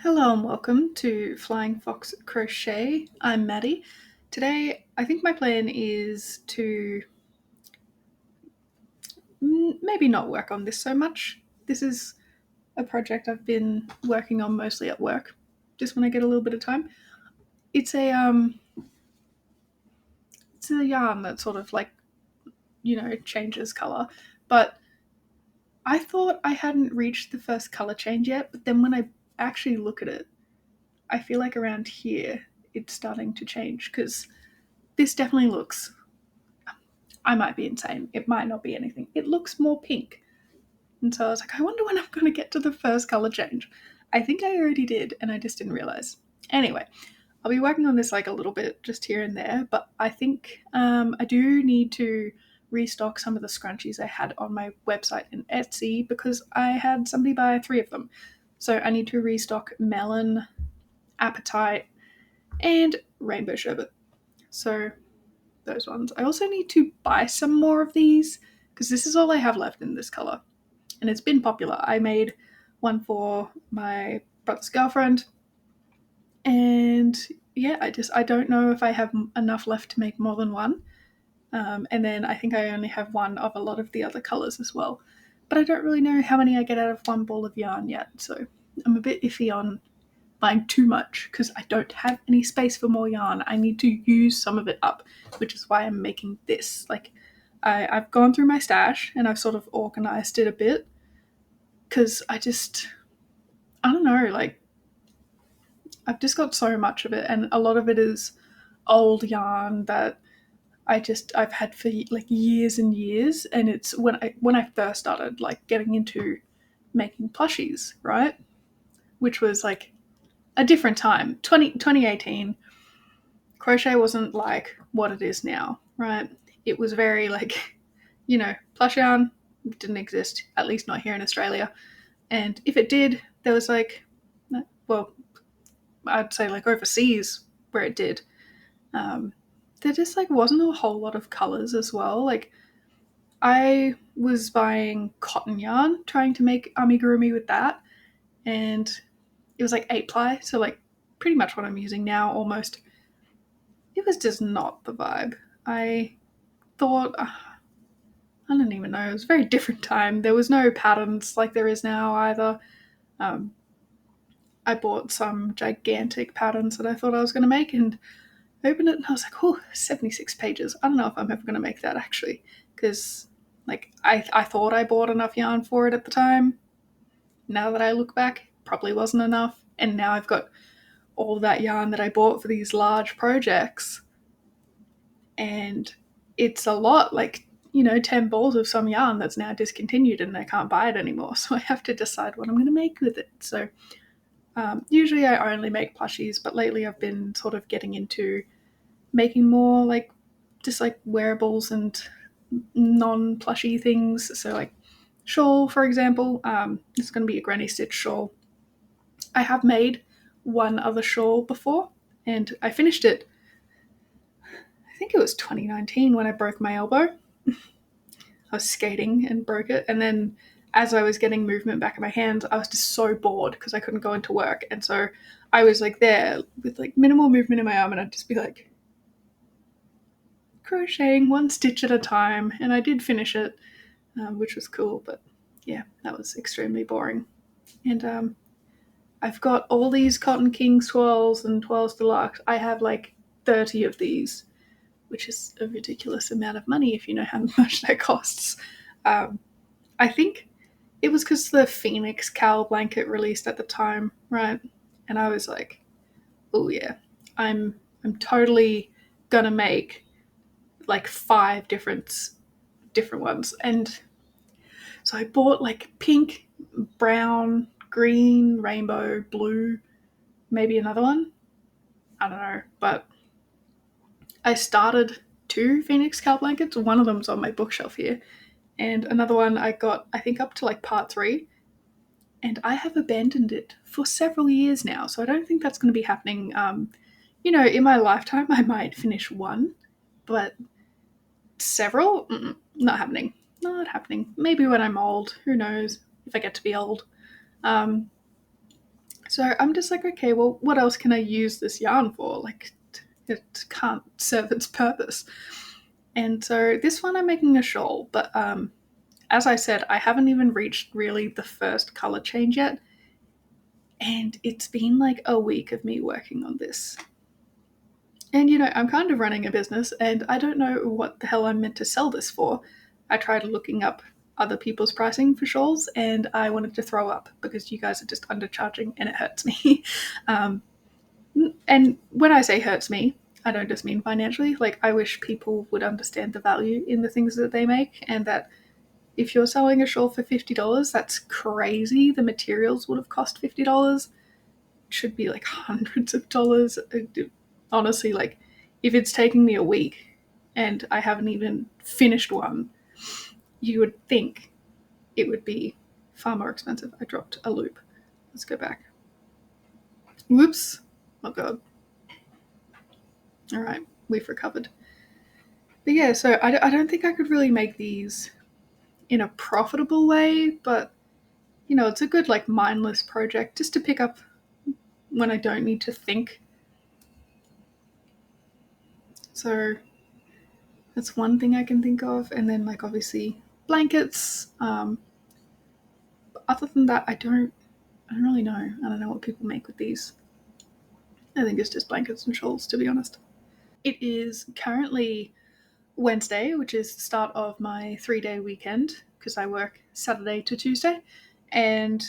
Hello and welcome to Flying Fox Crochet. I'm Maddie. Today, I think my plan is to maybe not work on this so much. This is a project I've been working on mostly at work, just when I get a little bit of time. It's a yarn that sort of changes color, but I thought I hadn't reached the first color change yet. But then when I actually look at it, I feel like around here it's starting to change because this definitely looks, I might be insane. It might not be anything. It looks more pink. And so I was like, I wonder when I'm going to get to the first color change. I think I already did, and I just didn't realize. Anyway, I'll be working on this like a little bit just here and there, but I think I do need to restock some of the scrunchies I had on my website in Etsy because I had somebody buy 3 of them. So I need to restock melon, appetite, and rainbow sherbet. So those ones. I also need to buy some more of these because this is all I have left in this color. And it's been popular. I made one for my brother's girlfriend. And yeah, I don't know if I have enough left to make more than one. And then I think I only have one of a lot of the other colors as well. But I don't really know how many I get out of one ball of yarn yet. So I'm a bit iffy on buying too much because I don't have any space for more yarn. I need to use some of it up, which is why I'm making this. I've gone through my stash and I've sort of organized it a bit because I don't know, I've just got so much of it, and a lot of it is old yarn that I've had for like years and years, and it's when I first started like getting into making plushies, right? Which was like a different time. 2018 crochet wasn't like what it is now, right? It was very like, plush yarn didn't exist, at least not here in Australia. And if it did, there was like, well, I'd say like overseas where it did, there just like wasn't a whole lot of colors as well. Like I was buying cotton yarn, trying to make amigurumi with that, and it was like 8-ply, so like pretty much what I'm using now almost. It was just not the vibe. I thought, I don't even know, it was a very different time. There was no patterns like there is now either. Um, I bought some gigantic patterns that I thought I was going to make and opened it and I was like, oh, 76 pages. I don't know if I'm ever going to make that actually because like I thought I bought enough yarn for it at the time. Now that I look back, probably wasn't enough. And now I've got all that yarn that I bought for these large projects and it's a lot, like 10 balls of some yarn that's now discontinued and I can't buy it anymore, so I have to decide what I'm going to make with it. So usually I only make plushies, but lately I've been sort of getting into making more like just like wearables and non-plushy things. So like shawl, for example. It's going to be a granny stitch shawl. I have made one other shawl before and I finished it, I think it was 2019 when I broke my elbow. I was skating and broke it. And then as I was getting movement back in my hands, I was just so bored because I couldn't go into work. And so I was like there with like minimal movement in my arm and I'd just be like crocheting one stitch at a time. And I did finish it, which was cool. But yeah, that was extremely boring. And I've got all these Cotton King twirls and twirls deluxe. I have like 30 of these, which is a ridiculous amount of money if you know how much that costs. I think it was because the Phoenix cowl blanket released at the time, right? And I was like, oh yeah, I'm totally gonna make like 5 different ones. And so I bought like pink, brown, green, rainbow, blue, maybe another one. I don't know, but I started 2 Phoenix cowl blankets. One of them's on my bookshelf here, and another one I got, I think, up to like part 3, and I have abandoned it for several years now, so I don't think that's going to be happening. In my lifetime, I might finish one, but several? Not happening. Not happening. Maybe when I'm old. Who knows if I get to be old. So So I'm just like, okay, well, what else can I use this yarn for? Like, it can't serve its purpose. And so this one I'm making a shawl, but as I said, I haven't even reached really the first color change yet. And it's been like a week of me working on this. And I'm kind of running a business and I don't know what the hell I'm meant to sell this for. I tried looking up other people's pricing for shawls and I wanted to throw up because you guys are just undercharging and it hurts me. And when I say hurts me, I don't just mean financially. Like, I wish people would understand the value in the things that they make, and that if you're selling a shawl for $50, that's crazy. The materials would have cost $50. It should be like hundreds of dollars. Honestly, like, if it's taking me a week and I haven't even finished one, you would think it would be far more expensive. I dropped a loop. Let's go back. Whoops. Oh god. Alright, we've recovered. But yeah, so I don't think I could really make these in a profitable way, but it's a good like mindless project just to pick up when I don't need to think. So that's one thing I can think of. And then like obviously blankets. Other than that, I don't really know. I don't know what people make with these. I think it's just blankets and shawls, to be honest. It is currently Wednesday, which is the start of my 3-day weekend because I work Saturday to Tuesday, and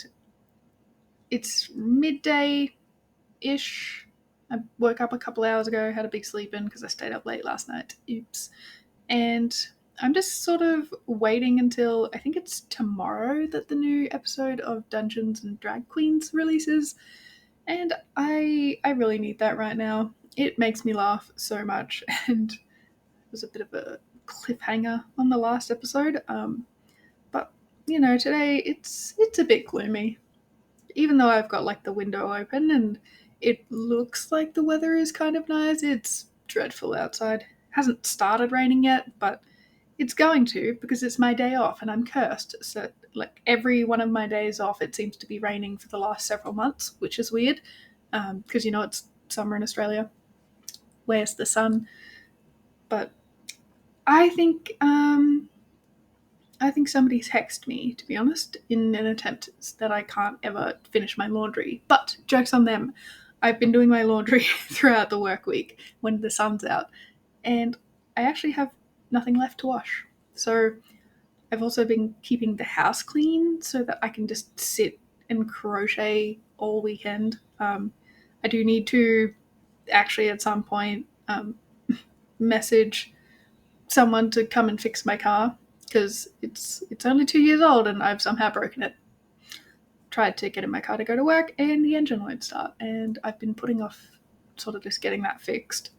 it's midday ish. I woke up a couple hours ago, had a big sleep in because I stayed up late last night. Oops. And I'm just sort of waiting until I think it's tomorrow that the new episode of Dungeons and Drag Queens releases. And I really need that right now. It makes me laugh so much, and it was a bit of a cliffhanger on the last episode. But today it's a bit gloomy. Even though I've got like the window open and it looks like the weather is kind of nice, it's dreadful outside. Hasn't started raining yet, but it's going to because it's my day off and I'm cursed. So like every one of my days off, it seems to be raining for the last several months, which is weird because it's summer in Australia. Where's the sun? But I think somebody texted me, to be honest, in an attempt that I can't ever finish my laundry. But joke's on them. I've been doing my laundry throughout the work week when the sun's out, and I actually have nothing left to wash. So I've also been keeping the house clean so that I can just sit and crochet all weekend. I do need to actually at some point message someone to come and fix my car because it's only 2 years old and I've somehow broken it. Tried to get in my car to go to work and the engine won't start, and I've been putting off sort of just getting that fixed.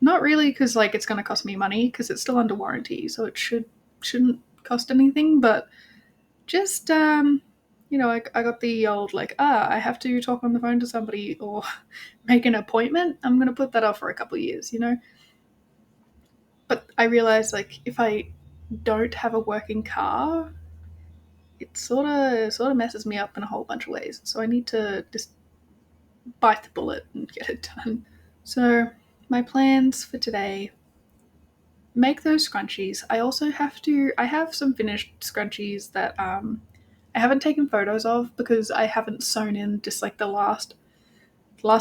Not really because like it's going to cost me money because it's still under warranty, so it shouldn't cost anything, but just I got the old like I have to talk on the phone to somebody or make an appointment. I'm going to put that off for a couple of years, But I realized like if I don't have a working car, it sort of messes me up in a whole bunch of ways. So I need to just bite the bullet and get it done. So my plans for today: make those scrunchies. I have some finished scrunchies that I haven't taken photos of because I haven't sewn in just like the last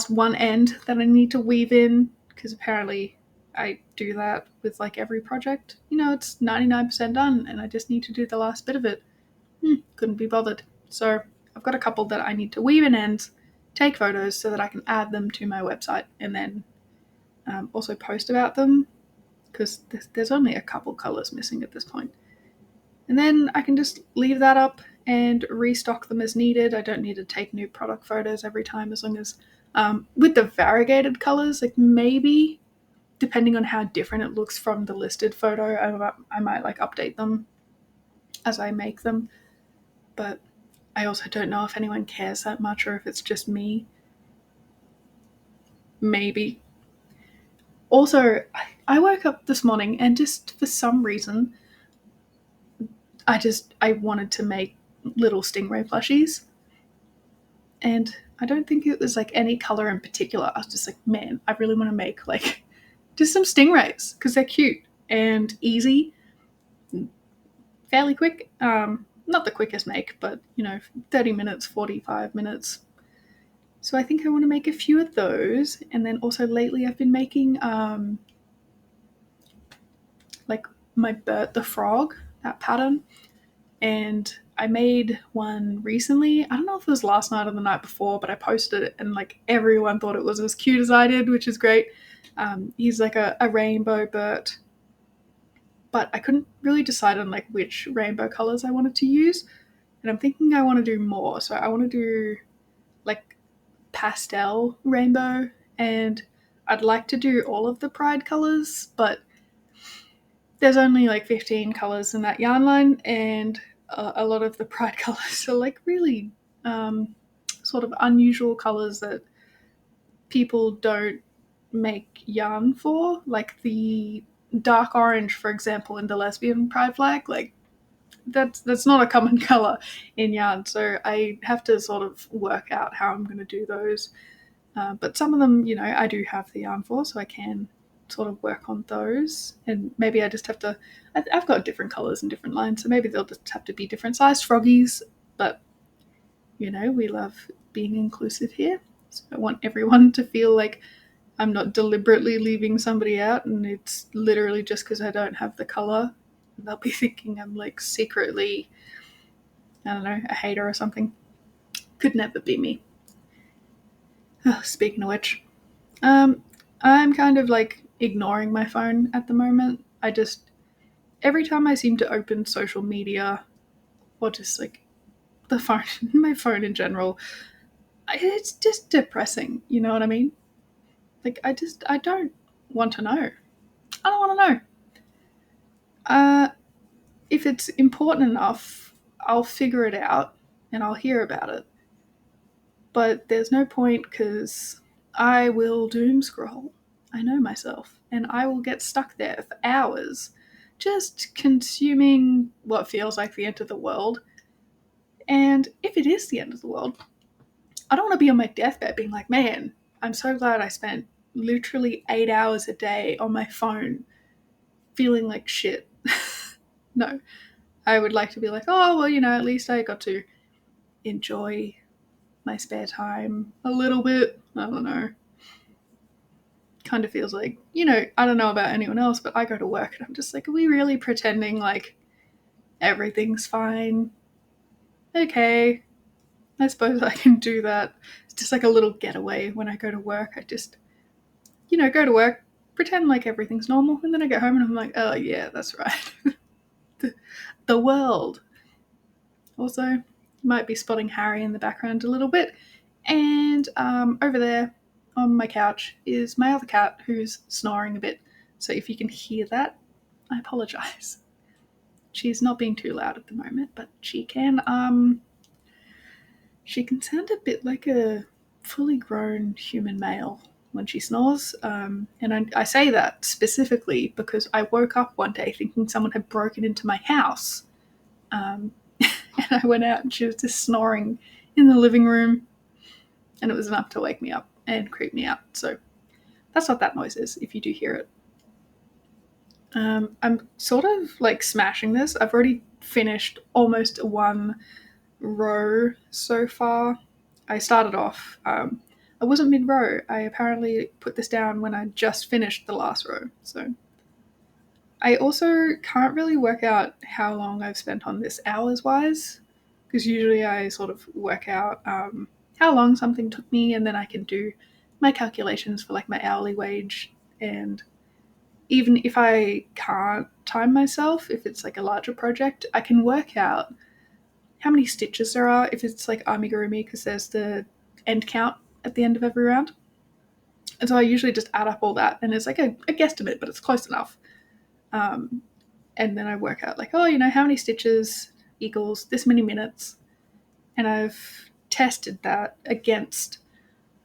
one end that I need to weave in, because apparently I do that with like every project. It's 99% done and I just need to do the last bit of it. Couldn't be bothered. So I've got a couple that I need to weave in ends, take photos so that I can add them to my website, and then also post about them because there's only a couple colors missing at this point. And then I can just leave that up and restock them as needed. I don't need to take new product photos every time, as long as with the variegated colors, like maybe depending on how different it looks from the listed photo, I might like update them as I make them. But I also don't know if anyone cares that much or if it's just me. Maybe. Also, I woke up this morning and just for some reason, I wanted to make little stingray plushies. And I don't think it was like any color in particular. I was just like, man, I really want to make like just some stingrays because they're cute and easy, fairly quick. Not the quickest make, but 30 minutes, 45 minutes. So I think I want to make a few of those. And then also lately I've been making like my Bert the Frog, that pattern. And I made one recently. I don't know if it was last night or the night before, but I posted it and like everyone thought it was as cute as I did, which is great. He's like a rainbow Bert, but I couldn't really decide on like which rainbow colors I wanted to use. And I'm thinking I want to do more. So I want to do like pastel rainbow, and I'd like to do all of the pride colors, but there's only like 15 colors in that yarn line, and a lot of the pride colors are like really sort of unusual colors that people don't make yarn for, like the dark orange, for example, in the lesbian pride flag. Like that's not a common color in yarn, so I have to sort of work out how I'm going to do those. But some of them, I do have the yarn for, so I can sort of work on those. And maybe I just have to. I've got different colors and different lines, so maybe they'll just have to be different sized froggies. But we love being inclusive here, so I want everyone to feel like I'm not deliberately leaving somebody out, and it's literally just because I don't have the color. They'll be thinking I'm like secretly, I don't know, a hater or something. Could never be me. Oh, speaking of which, I'm kind of like ignoring my phone at the moment. Every time I seem to open social media or just like the phone, my phone in general, it's just depressing. You know what I mean? Like, I don't want to know. I don't want to know. If it's important enough, I'll figure it out and I'll hear about it. But there's no point because I will doom scroll. I know myself. And I will get stuck there for hours just consuming what feels like the end of the world. And if it is the end of the world, I don't want to be on my deathbed being like, man, I'm so glad I spent literally 8 hours a day on my phone feeling like shit. No. I would like to be like, oh, well, at least I got to enjoy my spare time a little bit. I don't know. Kind of feels like, I don't know about anyone else, but I go to work and I'm just like, are we really pretending like everything's fine? Okay, I suppose I can do that. It's just like a little getaway when I go to work. I just, go to work, pretend like everything's normal, and then I get home and I'm like, oh yeah, that's right. the world. Also, you might be spotting Harry in the background a little bit. And over there on my couch is my other cat who's snoring a bit. So if you can hear that, I apologize. She's not being too loud at the moment, but she can sound a bit like a fully grown human male when she snores. And I say that specifically because I woke up one day thinking someone had broken into my house. And I went out and she was just snoring in the living room. And it was enough to wake me up and creep me out. So that's what that noise is, if you do hear it. I'm sort of like smashing this. I've already finished almost one row so far. I started off, I wasn't mid-row. I apparently put this down when I just finished the last row. So I also can't really work out how long I've spent on this hours-wise, because usually I sort of work out how long something took me, and then I can do my calculations for like my hourly wage. And even if I can't time myself, if it's like a larger project, I can work out how many stitches there are if it's like amigurumi, because there's the end count at the end of every round. And so I usually just add up all that, and it's like a guesstimate, but it's close enough. And then I work out like, how many stitches equals this many minutes. And I've tested that against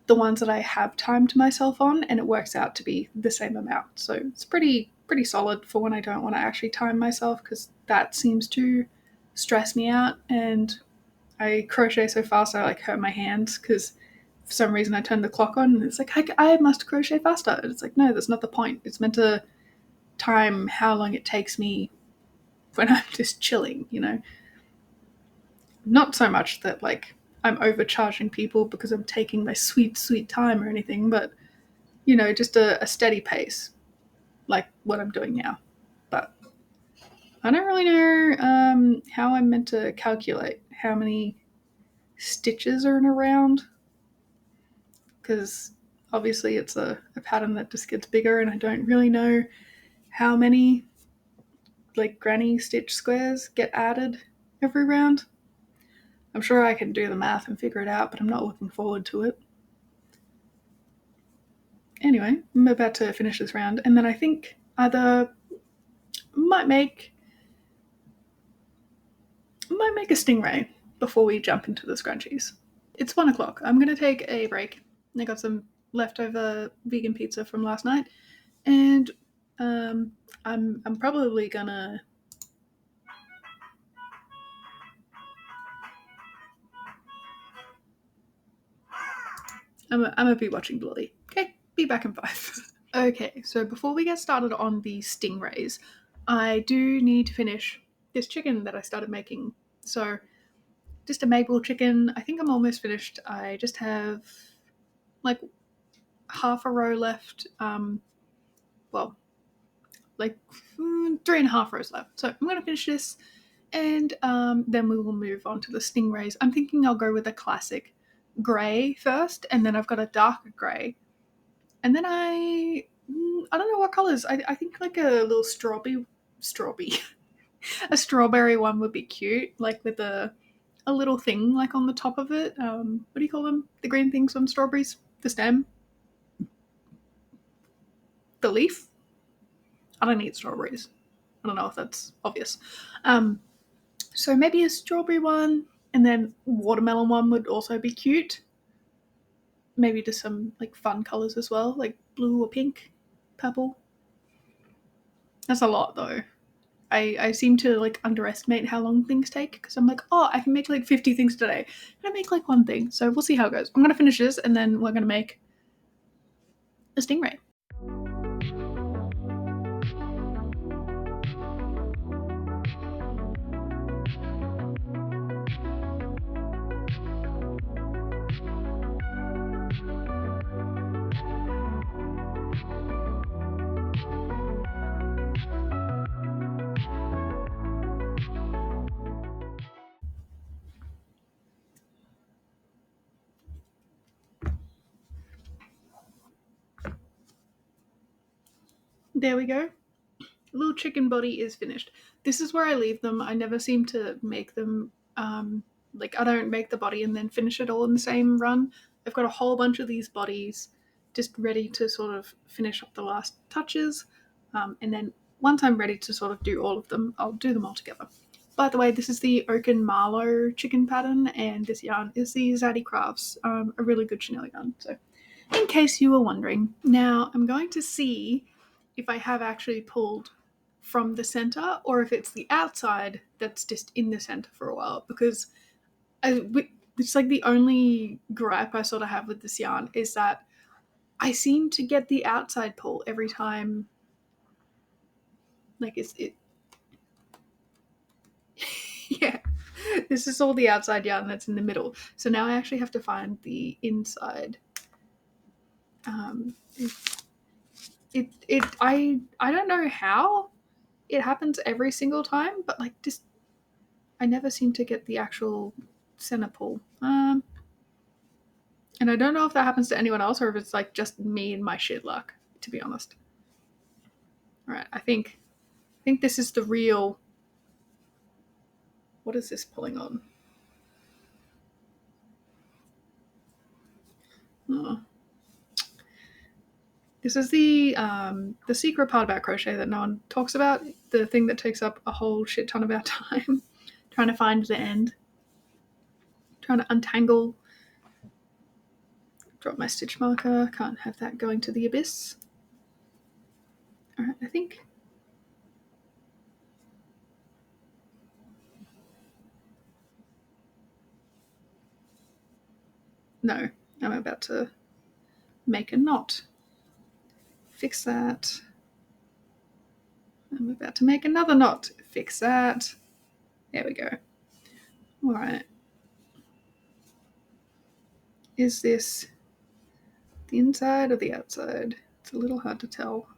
the ones that I have timed myself on, and it works out to be the same amount. So it's pretty solid for when I don't want to actually time myself, because that seems to stress me out, and I crochet so fast I like hurt my hands because for some reason I turned the clock on and it's like I must crochet faster. And it's like, no, that's not the point. It's meant to time how long it takes me when I'm just chilling, you know. Not so much that like I'm overcharging people because I'm taking my sweet, sweet time or anything, but you know, just a steady pace, like what I'm doing now. But I don't really know how I'm meant to calculate how many stitches are in a round because obviously it's a pattern that just gets bigger and I don't really know how many like granny stitch squares get added every round. I'm sure I can do the math and figure it out, but I'm not looking forward to it. Anyway, I'm about to finish this round and then I think either might make a stingray before we jump into the scrunchies. It's 1 o'clock. I'm gonna take a break. I got some leftover vegan pizza from last night, and I'm probably gonna. I'm gonna be watching Bluey. Okay, be back in 5. Okay, so before we get started on the stingrays, I do need to finish this chicken that I started making. So, just a mabel chicken. I think I'm almost finished. I just have like half a row left. Well, like 3.5 rows left. So I'm gonna finish this, and then we will move on to the stingrays. I'm thinking I'll go with a classic grey first, and then I've got a darker grey, and then I don't know what colors. I think like a little strawberry, a strawberry one would be cute, like with a little thing like on the top of it. What do you call them? The green things on strawberries? The stem, the leaf. I don't eat strawberries. I don't know if that's obvious. Um, so maybe a strawberry one, and then watermelon one would also be cute. Maybe just some like fun colors as well, like blue or pink, purple. That's a lot though. I seem to like underestimate how long things take because I'm like, oh, I can make like 50 things today. And I make like one thing. So we'll see how it goes. I'm gonna finish this and then we're gonna make a stingray. There we go. Little chicken body is finished. This is where I leave them. I never seem to make them like I don't make the body and then finish it all in the same run. I've got a whole bunch of these bodies just ready to sort of finish up the last touches, and then once I'm ready to sort of do all of them, I'll do them all together. By the way, this is the oak and marlow chicken pattern, and this yarn is the zaddycrafts, a really good chenille yarn. So, in case you were wondering, now I'm going to see if I have actually pulled from the center or if it's the outside that's just in the center for a while, because it's like the only gripe I sort of have with this yarn is that I seem to get the outside pull every time. Like it yeah, this is all the outside yarn that's in the middle, so now I actually have to find the inside. I don't know how it happens every single time, but like just I never seem to get the actual center pull. And I don't know if that happens to anyone else or if it's like just me and my shit luck, to be honest. All right, I think this is the real. What is this pulling on? Oh. This is the secret part about crochet that no one talks about. The thing that takes up a whole shit ton of our time, trying to find the end, trying to untangle. Drop my stitch marker. Can't have that going to the abyss. All right, I think. No, I'm about to make a knot. Fix that. I'm about to make another knot. Fix that. There we go. Alright. Is this the inside or the outside? It's a little hard to tell.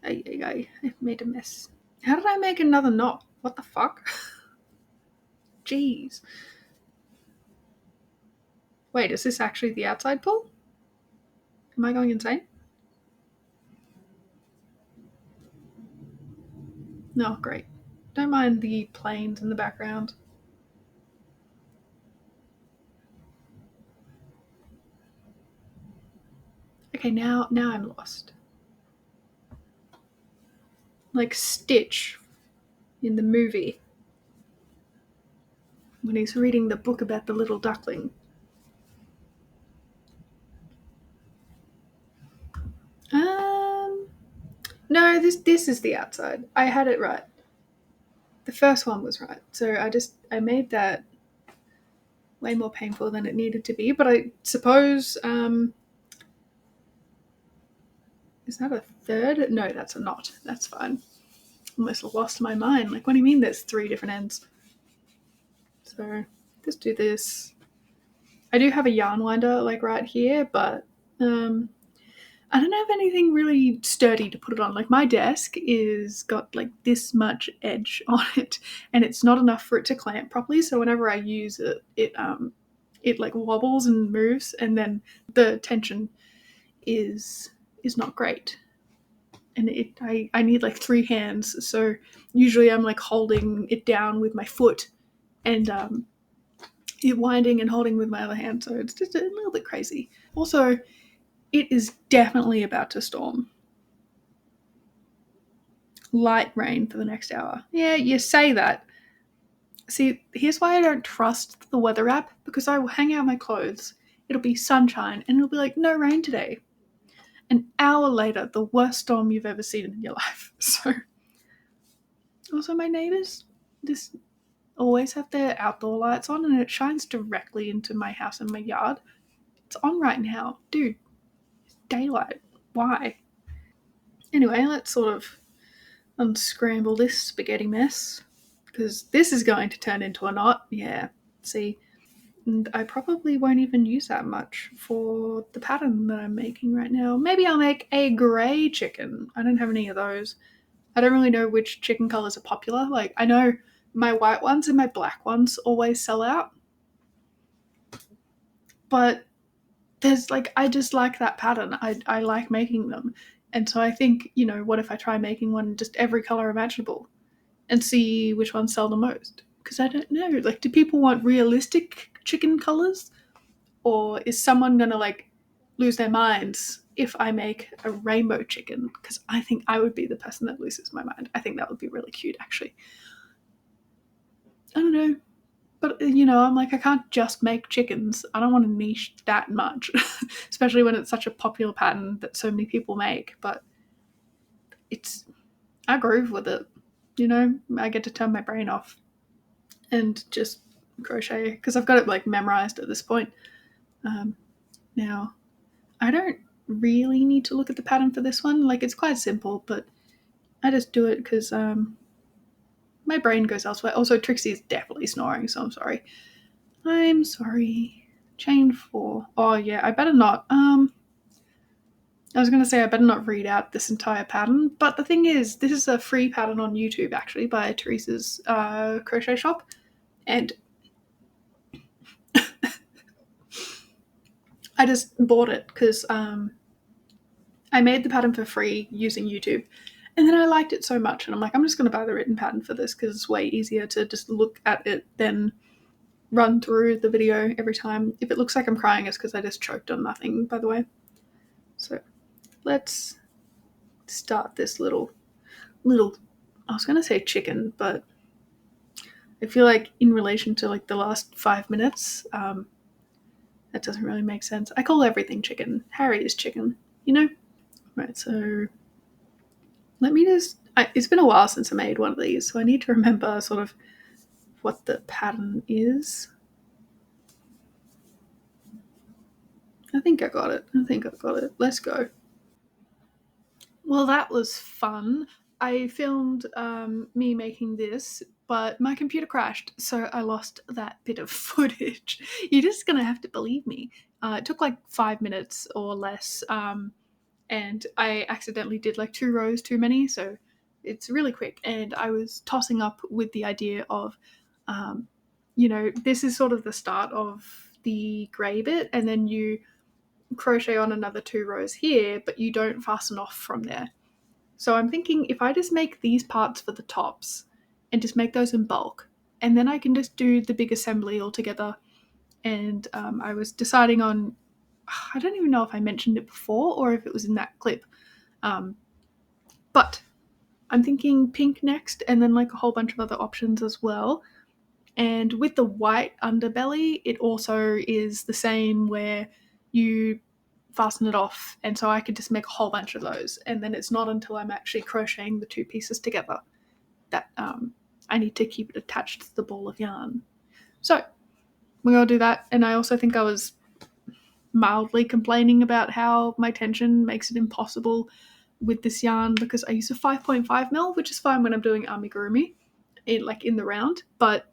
I've made a mess. How did I make another knot? What the fuck? Jeez. Wait, is this actually the outside pull? Am I going insane? No, great. Don't mind the planes in the background. Okay, now I'm lost. Like Stitch in the movie when he's reading the book about the little duckling. No, this is the outside. I had it right. The first one was right. So I made that way more painful than it needed to be. But I suppose is that a third? No, that's a knot. That's fine. Almost lost my mind. Like, what do you mean there's 3 different ends? So just do this. I do have a yarn winder like right here, but I don't have anything really sturdy to put it on. Like, my desk is got like this much edge on it, and it's not enough for it to clamp properly. So whenever I use it, it like wobbles and moves, and then the tension is not great. And I need like 3 hands. So usually I'm like holding it down with my foot, and it winding and holding with my other hand. So it's just a little bit crazy. Also, it is definitely about to storm. Light rain for the next hour. Yeah, you say that. See, here's why I don't trust the weather app, because I will hang out my clothes, it'll be sunshine, and it'll be like, no rain today. An hour later, the worst storm you've ever seen in your life. So, also my neighbors just always have their outdoor lights on, and it shines directly into my house and my yard. It's on right now. Dude, it's daylight. Why? Anyway, let's sort of unscramble this spaghetti mess, because this is going to turn into a knot. Yeah, see, and I probably won't even use that much for the pattern that I'm making right now. Maybe I'll make a grey chicken. I don't have any of those. I don't really know which chicken colours are popular. Like, I know my white ones and my black ones always sell out, but there's like, I just like that pattern. I like making them. And so I think, what if I try making one just every colour imaginable and see which ones sell the most? Because I don't know. Like, do people want realistic chicken colours? Or is someone going to, like, lose their minds if I make a rainbow chicken? Because I think I would be the person that loses my mind. I think that would be really cute, actually. I don't know. But, I'm like, I can't just make chickens. I don't want to niche that much, especially when it's such a popular pattern that so many people make. But I groove with it. I get to turn my brain off and just crochet, because I've got it like memorized at this point. Now, I don't really need to look at the pattern for this one. Like, it's quite simple, but I just do it because my brain goes elsewhere. Also, Trixie is definitely snoring, so I'm sorry. I'm sorry. Chain 4. Oh, yeah, I better not. I was going to say I better not read out this entire pattern, but the thing is, this is a free pattern on YouTube, actually, by Theresa's crochet shop, and I just bought it because I made the pattern for free using YouTube, and then I liked it so much, and I'm like, I'm just going to buy the written pattern for this because it's way easier to just look at it than run through the video every time. If it looks like I'm crying, it's because I just choked on nothing, by the way. So let's start this little, I was going to say chicken, but I feel like in relation to like the last 5 minutes, that doesn't really make sense. I call everything chicken. Harry is chicken, Right, so let me just, It's been a while since I made one of these, so I need to remember sort of what the pattern is. I think I got it. Let's go. Well, that was fun. I filmed me making this, but my computer crashed, so I lost that bit of footage. You're just gonna have to believe me. It took like 5 minutes or less, and I accidentally did like 2 rows too many, so it's really quick. And I was tossing up with the idea of, this is sort of the start of the grey bit, and then you crochet on another 2 rows here, but you don't fasten off from there. So I'm thinking if I just make these parts for the tops and just make those in bulk, and then I can just do the big assembly all together. And I was deciding on, I don't even know if I mentioned it before or if it was in that clip, but I'm thinking pink next, and then like a whole bunch of other options as well. And with the white underbelly, it also is the same where you fasten it off, and so I could just make a whole bunch of those. And then it's not until I'm actually crocheting the 2 pieces together that I need to keep it attached to the ball of yarn. So we're gonna do that. And I also think I was mildly complaining about how my tension makes it impossible with this yarn because I use a 5.5 mil, which is fine when I'm doing amigurumi, in the round, but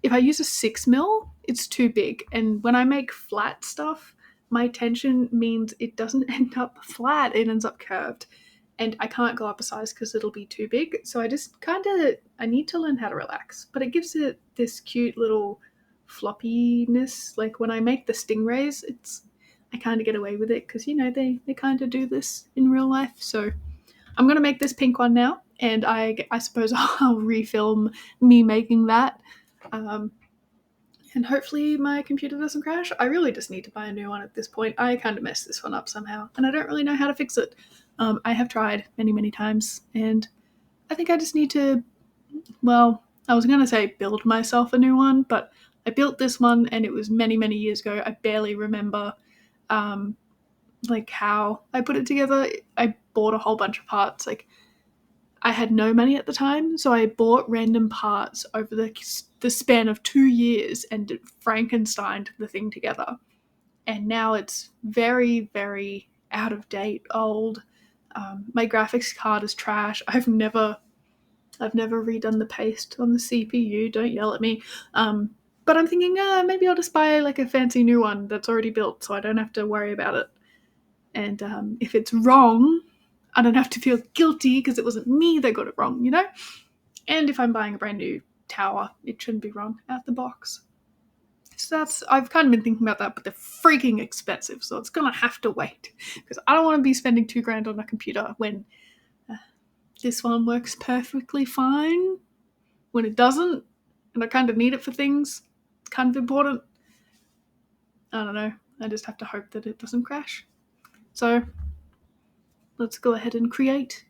if I use a 6 mil, it's too big. And when I make flat stuff, my tension means it doesn't end up flat, it ends up curved. And I can't go up a size because it'll be too big. So I need to learn how to relax. But it gives it this cute little floppiness. Like when I make the stingrays, I kind of get away with it because, they kind of do this in real life. So I'm going to make this pink one now. And I suppose I'll refilm me making that. And hopefully my computer doesn't crash. I really just need to buy a new one at this point. I kind of messed this one up somehow, and I don't really know how to fix it. I have tried many, many times, and I think I just need to, well, I was going to say build myself a new one, but I built this one, and it was many, many years ago. I barely remember how I put it together. I bought a whole bunch of parts. I had no money at the time, so I bought random parts over the span of 2 years and Frankensteined the thing together. And now it's very, very out of date, old. My graphics card is trash. I've never redone the paste on the CPU. Don't yell at me. But I'm thinking, maybe I'll just buy like a fancy new one that's already built, so I don't have to worry about it. And if it's wrong, I don't have to feel guilty because it wasn't me that got it wrong, And if I'm buying a brand new tower, it shouldn't be wrong out the box. So I've kind of been thinking about that, but they're freaking expensive, so it's gonna have to wait because I don't want to be spending $2,000 on a computer when this one works perfectly fine. When it doesn't, and I kind of need it for things, it's kind of important. I don't know. I just have to hope that it doesn't crash. So let's go ahead and create.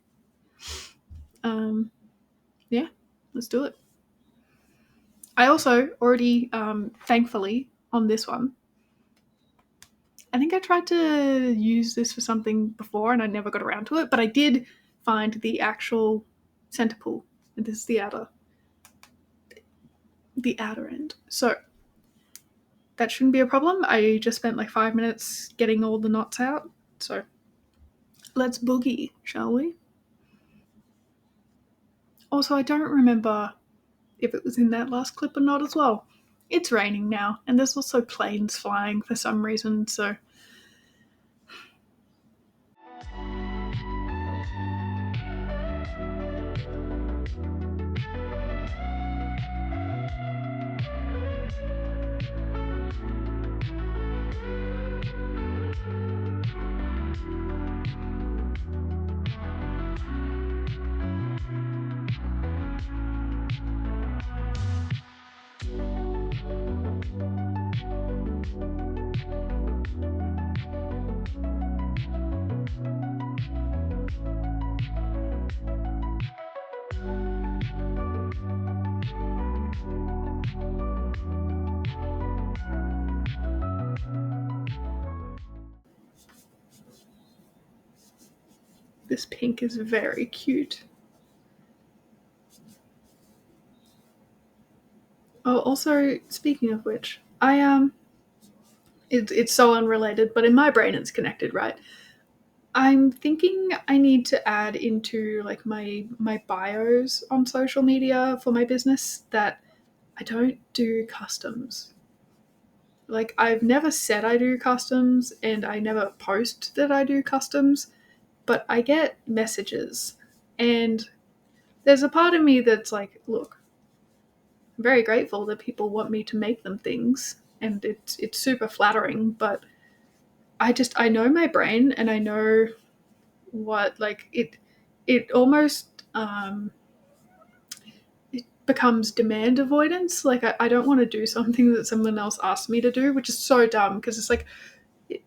Yeah, let's do it. I also already, thankfully, on this one, I think I tried to use this for something before and I never got around to it, but I did find the actual center pull. And this is the outer end. So that shouldn't be a problem. I just spent like 5 minutes getting all the knots out. So let's boogie, shall we? Also, I don't remember if it was in that last clip or not as well. It's raining now, and there's also planes flying for some reason, so this pink is very cute. Oh, also, speaking of which, it's so unrelated, but in my brain it's connected, right? I'm thinking I need to add into like my bios on social media for my business that I don't do customs. Like I've never said I do customs and I never post that I do customs, but I get messages and there's a part of me that's like, look, I'm very grateful that people want me to make them things and it's super flattering, but I know my brain and I know what like it almost it becomes demand avoidance. Like I don't want to do something that someone else asked me to do, which is so dumb because it's like it,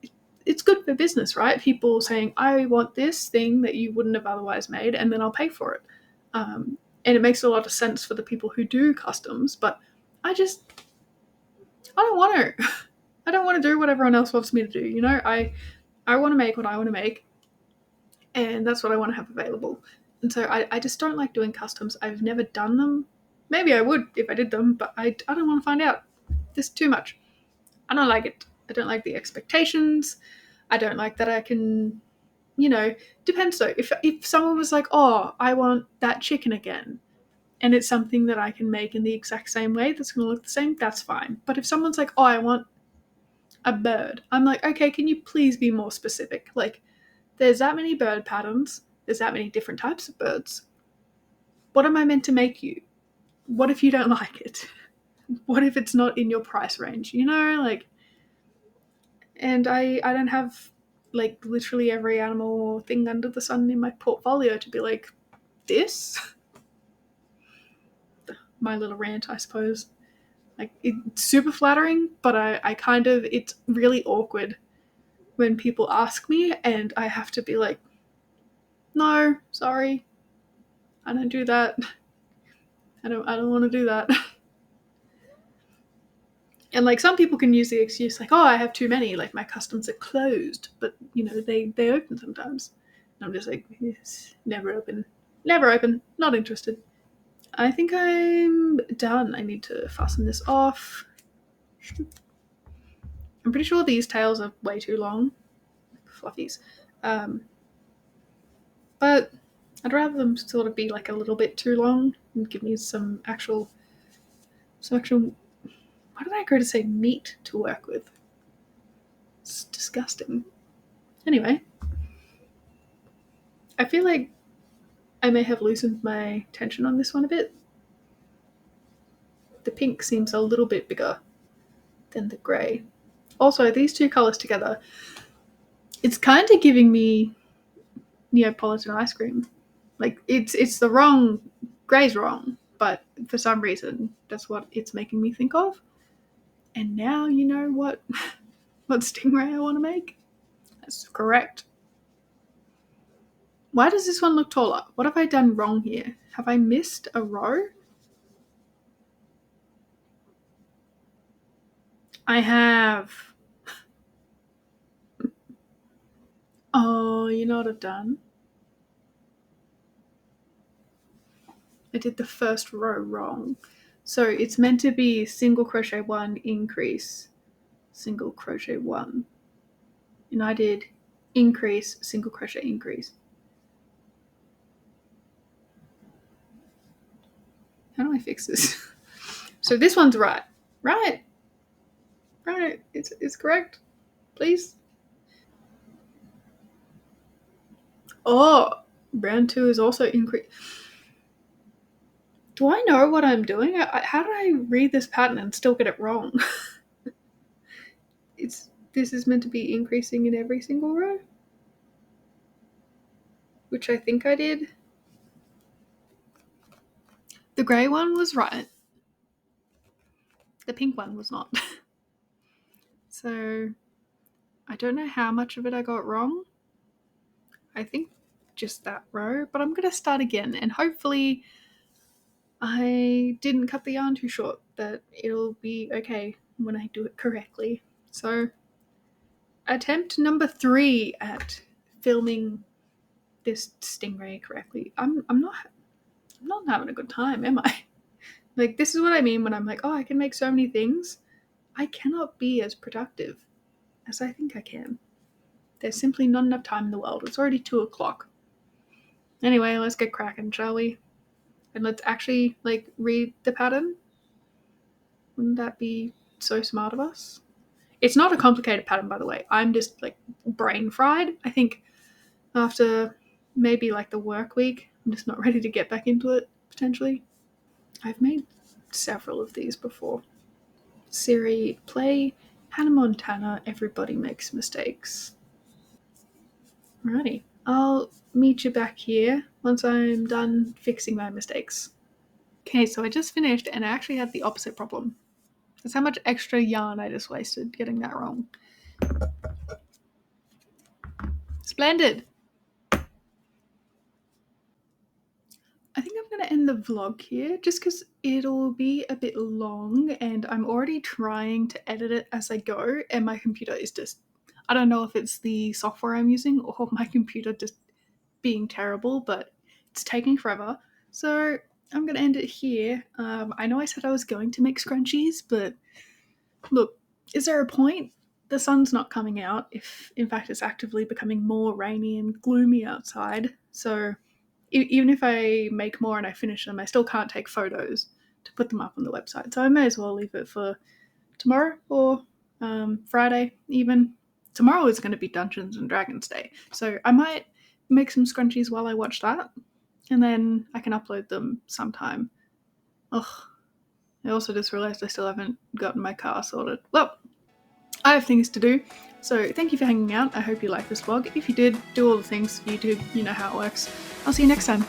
it's good for business, right? People saying I want this thing that you wouldn't have otherwise made, and then I'll pay for it. And it makes a lot of sense for the people who do customs, but I just I don't want to. I don't want to do what everyone else wants me to do. You know, I want to make what I want to make, and that's what I want to have available. And so I just don't like doing customs. I've never done them. Maybe I would if I did them, but I don't want to find out. There's too much. I don't like it. I don't like the expectations. I don't like that I can, depends though. If someone was like, oh, I want that chicken again, and it's something that I can make in the exact same way that's going to look the same, that's fine. But if someone's like, oh, I want a bird, I'm like, okay, can you please be more specific? Like, there's that many bird patterns, there's that many different types of birds. What am I meant to make you? What if you don't like it? What if it's not in your price range? Like, and I don't have like literally every animal thing under the sun in my portfolio to be like, this? My little rant, I suppose. Like, it's super flattering, but I kind of, it's really awkward when people ask me and I have to be like, no, sorry, I don't do that. I don't want to do that. And like some people can use the excuse like, oh, I have too many, like my customs are closed, but they open sometimes. And I'm just like, yes, never open, not interested. I think I'm done. I need to fasten this off. I'm pretty sure these tails are way too long, fluffies. Um, but I'd rather them sort of be like a little bit too long and give me some actual. Why did I go to say meat to work with? It's disgusting. Anyway, I feel like I may have loosened my tension on this one a bit. The pink seems a little bit bigger than the grey. Also, these two colours together, it's kind of giving me Neapolitan ice cream. Like it's the wrong, grey's wrong, but for some reason that's what it's making me think of. And now you know what what stingray I want to make. That's correct. Why does this one look taller? What have I done wrong here? Have I missed a row? I have. Oh, you know what I've done? I did the first row wrong. So it's meant to be single crochet one, increase, single crochet one. And I did increase, single crochet, increase. How do I fix this? So this one's right. Right. Right. It's correct. Please. Oh, round two is also increase. Do I know what I'm doing? How do I read this pattern and still get it wrong? This is meant to be increasing in every single row, which I think I did. The grey one was right. The pink one was not. So I don't know how much of it I got wrong. I think just that row, but I'm going to start again and hopefully I didn't cut the yarn too short, that it'll be okay when I do it correctly. So attempt number 3 at filming this stingray correctly. I'm not having a good time, am I? Like, this is what I mean when I'm like, oh, I can make so many things. I cannot be as productive as I think I can. There's simply not enough time in the world. It's already 2 o'clock. Anyway, let's get cracking, shall we? And let's actually, like, read the pattern. Wouldn't that be so smart of us? It's not a complicated pattern, by the way. I'm just, like, brain fried. I think after maybe, like, the work week, I'm just not ready to get back into it, potentially. I've made several of these before. Siri, play Hannah Montana, Everybody Makes Mistakes. Alrighty. I'll meet you back here once I'm done fixing my mistakes. Okay, so I just finished and I actually had the opposite problem. That's how much extra yarn I just wasted getting that wrong. Splendid! I think I'm going to end the vlog here just because it'll be a bit long and I'm already trying to edit it as I go and my computer is just, I don't know if it's the software I'm using or my computer just being terrible, but it's taking forever. So I'm going to end it here. I know I said I was going to make scrunchies, but look, is there a point? The sun's not coming out, if in fact it's actively becoming more rainy and gloomy outside. So even if I make more and I finish them, I still can't take photos to put them up on the website. So I may as well leave it for tomorrow or Friday even. Tomorrow is going to be Dungeons and Dragons Day. So I might make some scrunchies while I watch that. And then I can upload them sometime. Ugh. I also just realised I still haven't gotten my car sorted. Well, I have things to do. So thank you for hanging out. I hope you liked this vlog. If you did, do all the things. If you did, you know how it works. I'll see you next time.